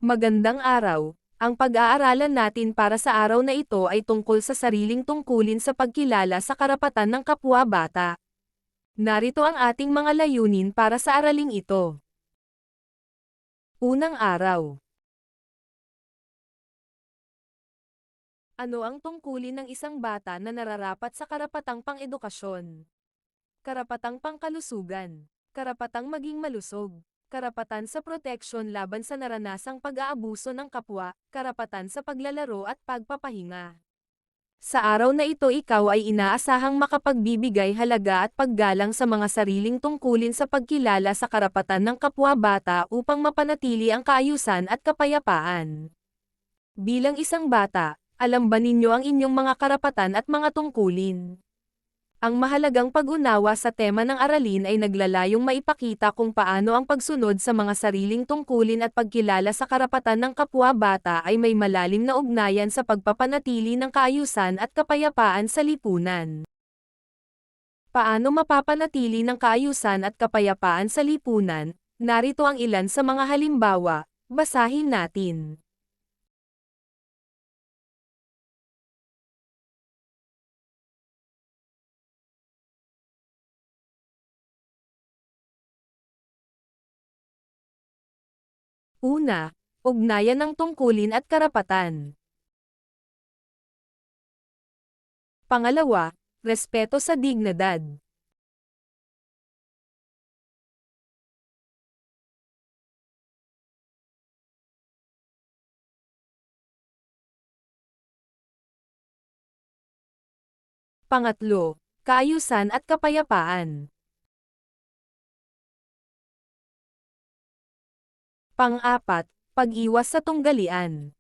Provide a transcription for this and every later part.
Magandang araw. Ang pag-aaralan natin para sa araw na ito ay tungkol sa sariling tungkulin sa pagkilala sa karapatan ng kapwa-bata. Narito ang ating mga layunin para sa araling ito. Unang araw. Ano ang tungkulin ng isang bata na nararapat sa karapatang pang-edukasyon? Karapatang pangkalusugan. Karapatang maging malusog. Karapatan sa proteksyon laban sa naranasang pag-aabuso ng kapwa, karapatan sa paglalaro at pagpapahinga. Sa araw na ito ikaw ay inaasahang makapagbibigay halaga at paggalang sa mga sariling tungkulin sa pagkilala sa karapatan ng kapwa-bata upang mapanatili ang kaayusan at kapayapaan. Bilang isang bata, alam ba ninyo ang inyong mga karapatan at mga tungkulin? Ang mahalagang pag-unawa sa tema ng aralin ay naglalayong maipakita kung paano ang pagsunod sa mga sariling tungkulin at pagkilala sa karapatan ng kapwa-bata ay may malalim na ugnayan sa pagpapanatili ng kaayusan at kapayapaan sa lipunan. Paano mapapanatili ng kaayusan at kapayapaan sa lipunan? Narito ang ilan sa mga halimbawa, basahin natin. Una, ugnayan ng tungkulin at karapatan. Pangalawa, respeto sa dignidad. Pangatlo, kaayusan at kapayapaan. Pang-apat, pag-iwas sa tunggalian.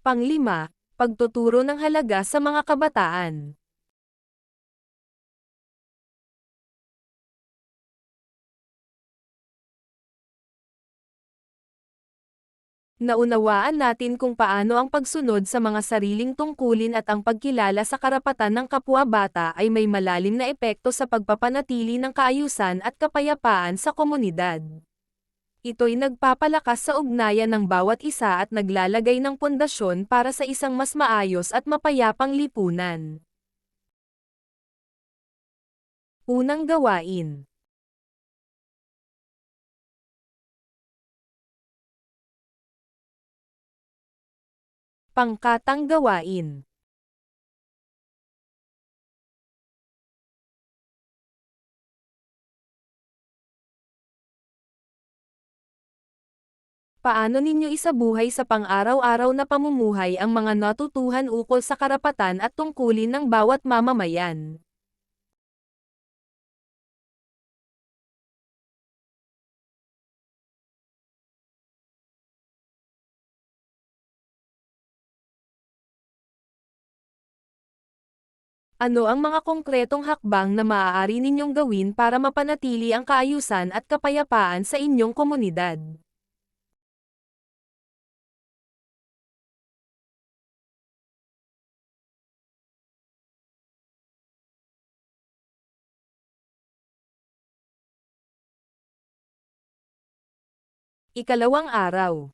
Pang-lima, pagtuturo ng halaga sa mga kabataan. Naunawaan natin kung paano ang pagsunod sa mga sariling tungkulin at ang pagkilala sa karapatan ng kapwa-bata ay may malalim na epekto sa pagpapanatili ng kaayusan at kapayapaan sa komunidad. Ito'y nagpapalakas sa ugnayan ng bawat isa at naglalagay ng pundasyon para sa isang mas maayos at mapayapang lipunan. Unang gawain. Pangkatang gawain. Paano ninyo isabuhay sa pang-araw-araw na pamumuhay ang mga natutuhan ukol sa karapatan at tungkulin ng bawat mamamayan? Ano ang mga konkretong hakbang na maaari ninyong gawin para mapanatili ang kaayusan at kapayapaan sa inyong komunidad? Ikalawang araw.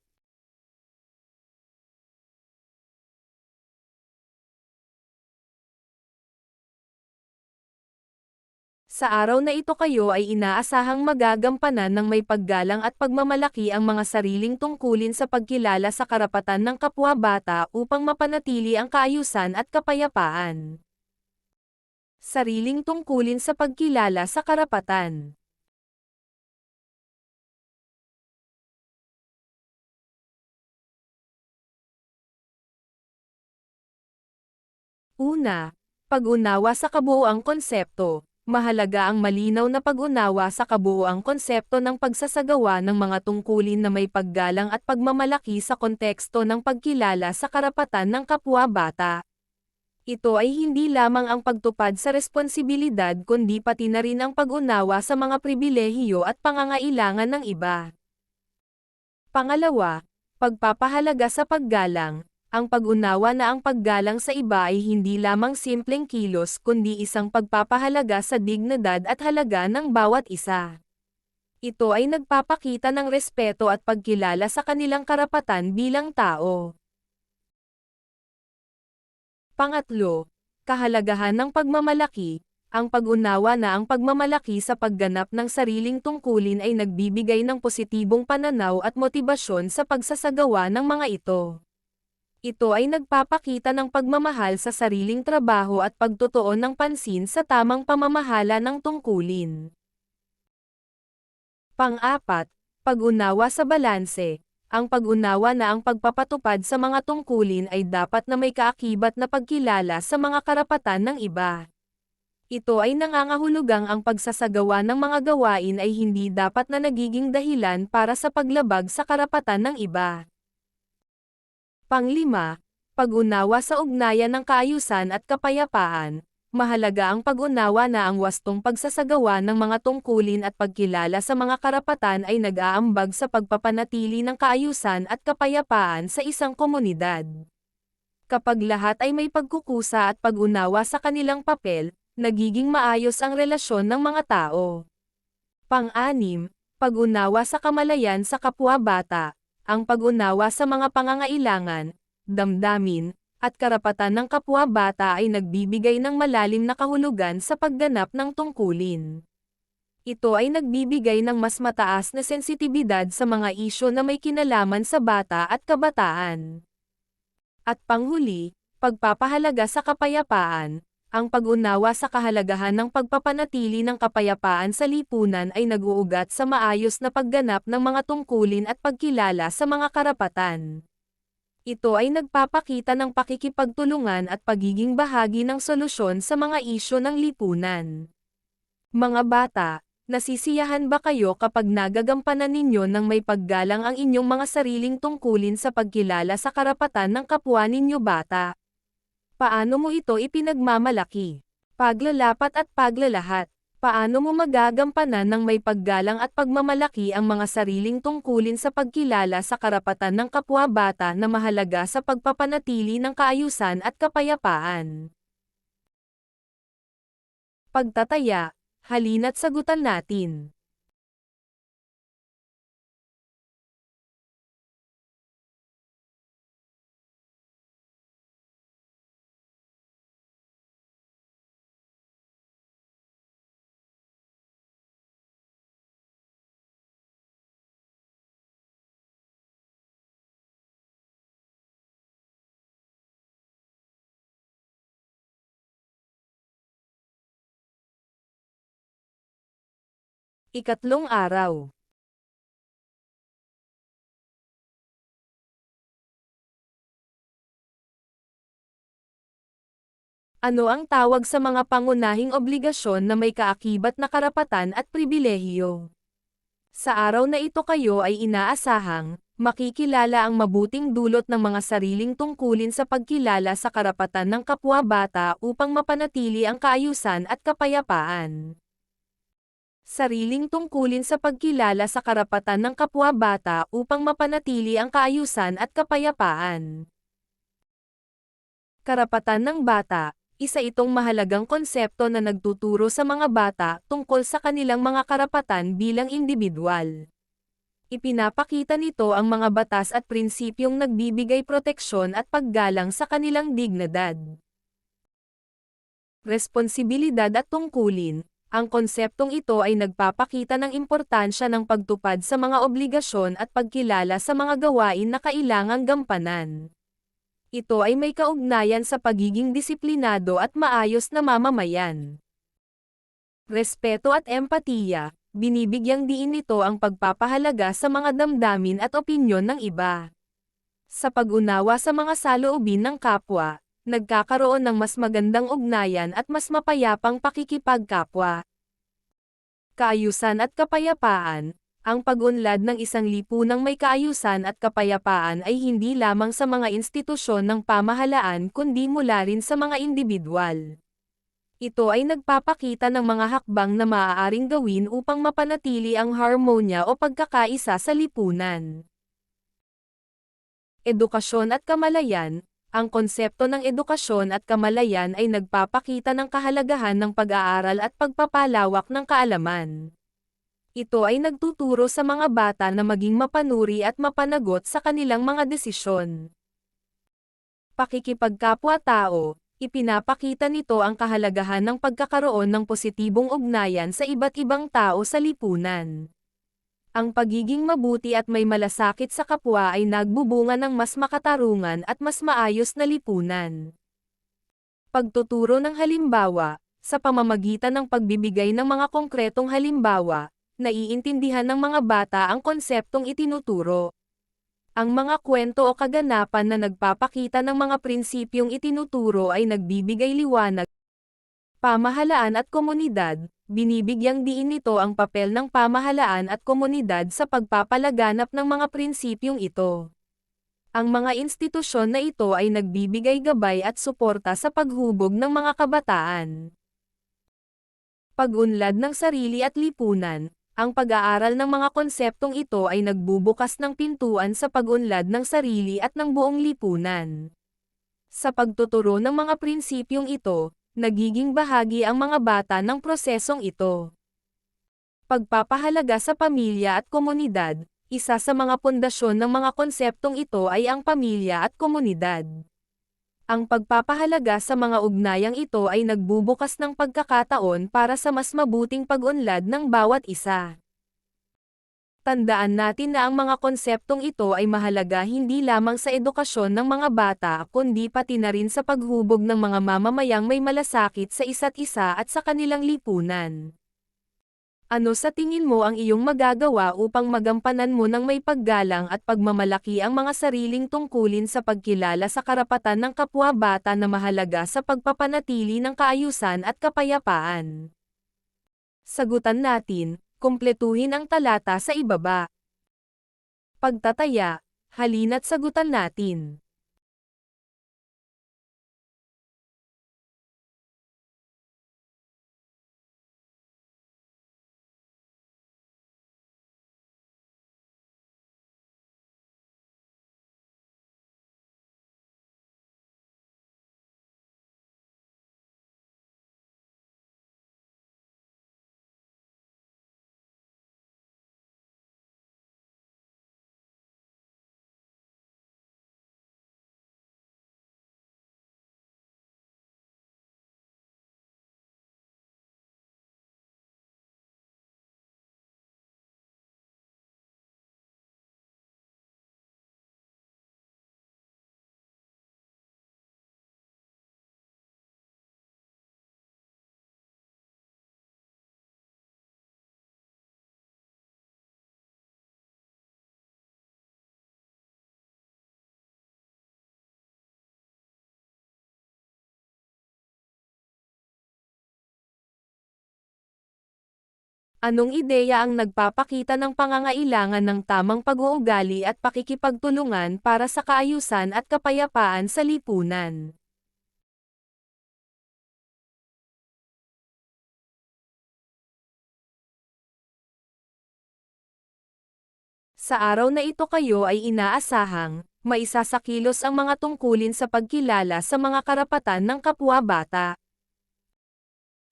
Sa araw na ito kayo ay inaasahang magagampanan ng may paggalang at pagmamalaki ang mga sariling tungkulin sa pagkilala sa karapatan ng kapwa-bata upang mapanatili ang kaayusan at kapayapaan. Sariling tungkulin sa pagkilala sa karapatan. Una, pag-unawa sa kabuuang konsepto. Mahalaga ang malinaw na pag-unawa sa kabuuang konsepto ng pagsasagawa ng mga tungkulin na may paggalang at pagmamalaki sa konteksto ng pagkilala sa karapatan ng kapwa-bata. Ito ay hindi lamang ang pagtupad sa responsibilidad kundi pati na rin ang pag-unawa sa mga pribilehiyo at pangangailangan ng iba. Pangalawa, pagpapahalaga sa paggalang. Ang pag-unawa na ang paggalang sa iba ay hindi lamang simpleng kilos kundi isang pagpapahalaga sa dignidad at halaga ng bawat isa. Ito ay nagpapakita ng respeto at pagkilala sa kanilang karapatan bilang tao. Pangatlo, kahalagahan ng pagmamalaki. Ang pag-unawa na ang pagmamalaki sa pagganap ng sariling tungkulin ay nagbibigay ng positibong pananaw at motibasyon sa pagsasagawa ng mga ito. Ito ay nagpapakita ng pagmamahal sa sariling trabaho at pagtutuon ng pansin sa tamang pamamahala ng tungkulin. Pang-apat, pag-unawa sa balanse. Ang pag-unawa na ang pagpapatupad sa mga tungkulin ay dapat na may kaakibat na pagkilala sa mga karapatan ng iba. Ito ay nangangahulugang ang pagsasagawa ng mga gawain ay hindi dapat na nagiging dahilan para sa paglabag sa karapatan ng iba. Panglima, pag-unawa sa ugnayan ng kaayusan at kapayapaan. Mahalaga ang pag-unawa na ang wastong pagsasagawa ng mga tungkulin at pagkilala sa mga karapatan ay nag-aambag sa pagpapanatili ng kaayusan at kapayapaan sa isang komunidad. Kapag lahat ay may pagkukusa at pag-unawa sa kanilang papel, nagiging maayos ang relasyon ng mga tao. Pang-anim, pag-unawa sa kamalayan sa kapwa-bata. Ang pag-unawa sa mga pangangailangan, damdamin, at karapatan ng kapwa-bata ay nagbibigay ng malalim na kahulugan sa pagganap ng tungkulin. Ito ay nagbibigay ng mas mataas na sensitibidad sa mga isyu na may kinalaman sa bata at kabataan. At panghuli, pagpapahalaga sa kapayapaan. Ang pag-unawa sa kahalagahan ng pagpapanatili ng kapayapaan sa lipunan ay nag-uugat sa maayos na pagganap ng mga tungkulin at pagkilala sa mga karapatan. Ito ay nagpapakita ng pakikipagtulungan at pagiging bahagi ng solusyon sa mga isyu ng lipunan. Mga bata, nasisiyahan ba kayo kapag nagagampanan ninyo ng may paggalang ang inyong mga sariling tungkulin sa pagkilala sa karapatan ng kapwa ninyo bata? Paano mo ito ipinagmamalaki? Paglalapat at paglalahat. Paano mo magagampanan ng may paggalang at pagmamalaki ang mga sariling tungkulin sa pagkilala sa karapatan ng kapwa-bata na mahalaga sa pagpapanatili ng kaayusan at kapayapaan? Pagtataya, halina't sagutan natin. Ikatlong araw. Ano ang tawag sa mga pangunahing obligasyon na may kaakibat na karapatan at pribilehiyo? Sa araw na ito kayo ay inaasahang makikilala ang mabuting dulot ng mga sariling tungkulin sa pagkilala sa karapatan ng kapwa-bata upang mapanatili ang kaayusan at kapayapaan. Sariling tungkulin sa pagkilala sa karapatan ng kapwa-bata upang mapanatili ang kaayusan at kapayapaan. Karapatan ng bata, isa itong mahalagang konsepto na nagtuturo sa mga bata tungkol sa kanilang mga karapatan bilang individual. Ipinapakita nito ang mga batas at prinsipyong nagbibigay proteksyon at paggalang sa kanilang dignidad. Responsibilidad at tungkulin. Ang konseptong ito ay nagpapakita ng importansya ng pagtupad sa mga obligasyon at pagkilala sa mga gawain na kailangang gampanan. Ito ay may kaugnayan sa pagiging disiplinado at maayos na mamamayan. Respeto at empatiya. Binibigyang diin nito ang pagpapahalaga sa mga damdamin at opinyon ng iba. Sa pag-unawa sa mga saloobin ng kapwa, nagkakaroon ng mas magandang ugnayan at mas mapayapang pakikipagkapwa. Kaayusan at kapayapaan. Ang pag-unlad ng isang lipunang may kaayusan at kapayapaan ay hindi lamang sa mga institusyon ng pamahalaan kundi mula rin sa mga individual. Ito ay nagpapakita ng mga hakbang na maaaring gawin upang mapanatili ang harmonya o pagkakaisa sa lipunan. Edukasyon at kamalayan. Ang konsepto ng edukasyon at kamalayan ay nagpapakita ng kahalagahan ng pag-aaral at pagpapalawak ng kaalaman. Ito ay nagtuturo sa mga bata na maging mapanuri at mapanagot sa kanilang mga desisyon. Pakikipagkapwa-tao. Ipinapakita nito ang kahalagahan ng pagkakaroon ng positibong ugnayan sa iba't ibang tao sa lipunan. Ang pagiging mabuti at may malasakit sa kapwa ay nagbubunga ng mas makatarungan at mas maayos na lipunan. Pagtuturo ng halimbawa. Sa pamamagitan ng pagbibigay ng mga konkretong halimbawa, naiintindihan ng mga bata ang konseptong itinuturo. Ang mga kwento o kaganapan na nagpapakita ng mga prinsipyong itinuturo ay nagbibigay liwanag. Pamahalaan at komunidad. Binibigyang diin nito ang papel ng pamahalaan at komunidad sa pagpapalaganap ng mga prinsipyong ito. Ang mga institusyon na ito ay nagbibigay gabay at suporta sa paghubog ng mga kabataan. Pag-unlad ng sarili at lipunan. Ang pag-aaral ng mga konseptong ito ay nagbubukas ng pintuan sa pag-unlad ng sarili at ng buong lipunan. Sa pagtuturo ng mga prinsipyong ito, nagiging bahagi ang mga bata ng prosesong ito. Pagpapahalaga sa pamilya at komunidad. Isa sa mga pundasyon ng mga konseptong ito ay ang pamilya at komunidad. Ang pagpapahalaga sa mga ugnayang ito ay nagbubukas ng pagkakataon para sa mas mabuting pag-unlad ng bawat isa. Tandaan natin na ang mga konseptong ito ay mahalaga hindi lamang sa edukasyon ng mga bata kundi pati na rin sa paghubog ng mga mamamayang may malasakit sa isa't isa at sa kanilang lipunan. Ano sa tingin mo ang iyong magagawa upang magampanan mo ng may paggalang at pagmamalaki ang mga sariling tungkulin sa pagkilala sa karapatan ng kapwa-bata na mahalaga sa pagpapanatili ng kaayusan at kapayapaan? Sagutan natin, kumpletuhin ang talata sa ibaba. Pagtataya, halina't sagutan natin. Anong ideya ang nagpapakita ng pangangailangan ng tamang pag-uugali at pakikipagtulungan para sa kaayusan at kapayapaan sa lipunan? Sa araw na ito kayo ay inaasahang, maisasakilos ang mga tungkulin sa pagkilala sa mga karapatan ng kapwa-bata.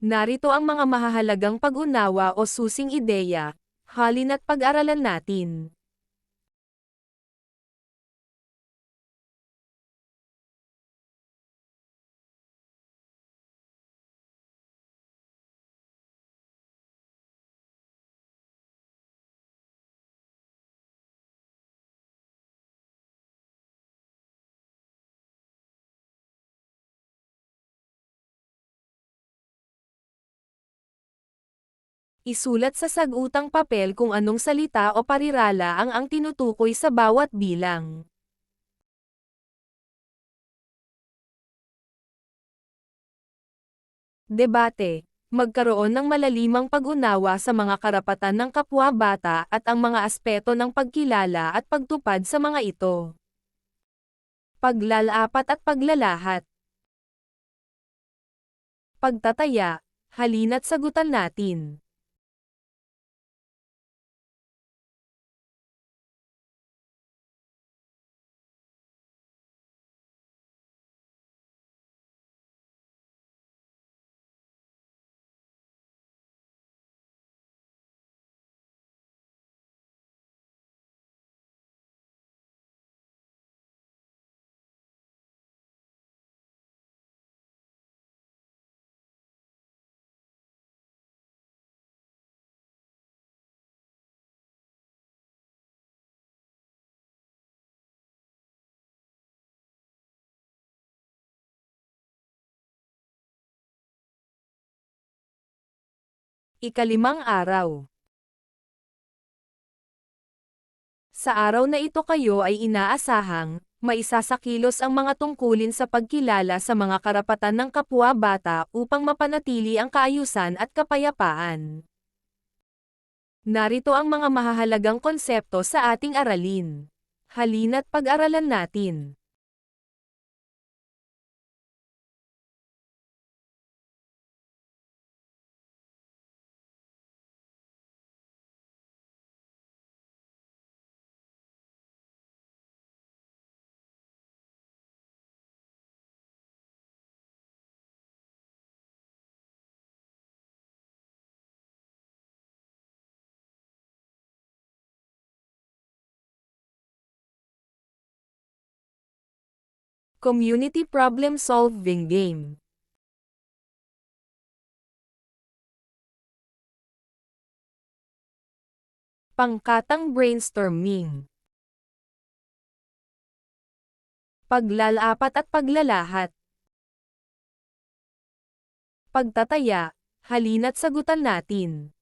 Narito ang mga mahahalagang pag-unawa o susing ideya, halina't pag-aralan natin. Isulat sa sagutang papel kung anong salita o parirala ang tinutukoy sa bawat bilang. Debate. Magkaroon ng malalimang pag-unawa sa mga karapatan ng kapwa-bata at ang mga aspeto ng pagkilala at pagtupad sa mga ito. Paglalapat at paglalahat. Pagtataya. Halina't sagutan natin. Ikalimang araw. Sa araw na ito kayo ay inaasahang, maisasakilos ang mga tungkulin sa pagkilala sa mga karapatan ng kapwa-bata upang mapanatili ang kaayusan at kapayapaan. Narito ang mga mahahalagang konsepto sa ating aralin. Halina't pag-aralan natin. Community Problem Solving Game. Pangkatang brainstorming. Paglalapat at paglalahat. Pagtataya, halina't sagutan natin.